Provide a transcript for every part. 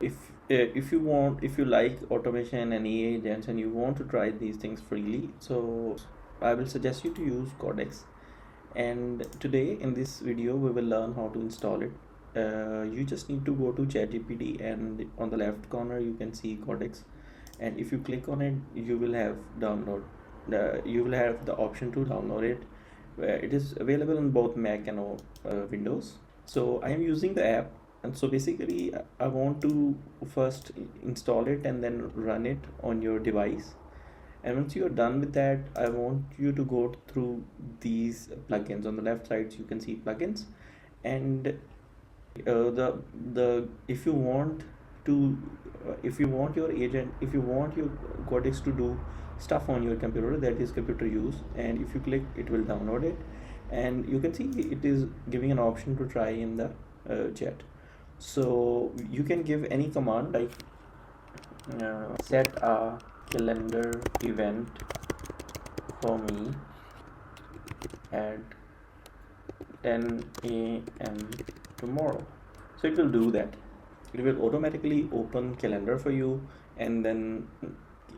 If you like automation and AI agents and you want to try these things freely, so I will suggest you to use Codex. And today in this video we will learn how to install it. You just need to go to ChatGPT, and on the left corner you can see Codex, and if you click on it you will have you will have the option to download it. It is available on both Mac and Windows. So I am using the app, and so basically I want to first install it and then run it on your device. And once you are done with that, I want you to go through these plugins. On the left side you can see plugins, and the if you want to if you want your agent, if you want your Codex to do stuff on your computer, that is computer use, and if you click it will download it. And you can see it is giving an option to try in the chat. So you can give any command like set a calendar event for me at 10 a.m. tomorrow. So it will do that. It will automatically open calendar for you, and then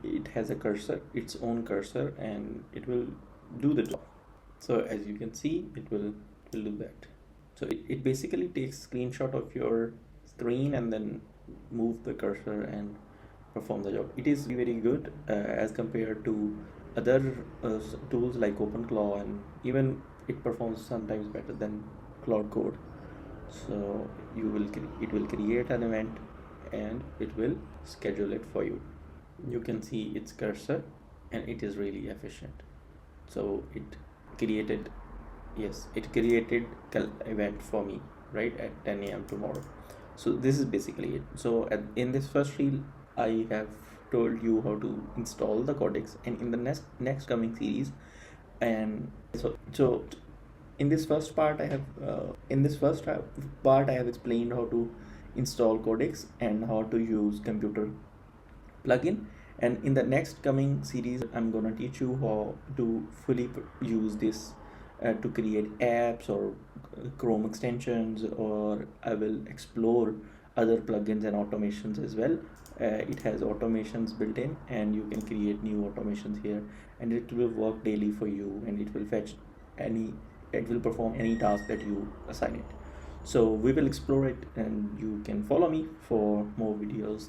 it has a cursor, its own cursor, and it will do the job. So as you can see, it will do that. So it basically takes screenshot of your screen and then move the cursor and perform the job. It is very good as compared to other tools like OpenClaw, and even it performs sometimes better than Cloud Code. So it will create an event and it will schedule it for you. You can see its cursor, and it is really efficient. So it created, yes, it created event for me right at 10 a.m. tomorrow. So this is basically it. So in this first reel I have told you how to install the Codex, and in the next coming series, and so in this first part I have explained how to install Codex and how to use computer plugin. And in the next coming series I'm gonna teach you how to fully use this to create apps or Chrome extensions, or I will explore other plugins and automations as well. It has automations built in, and you can create new automations here, and it will work daily for you, and it will perform any task that you assign it. So we will explore it, and you can follow me for more videos.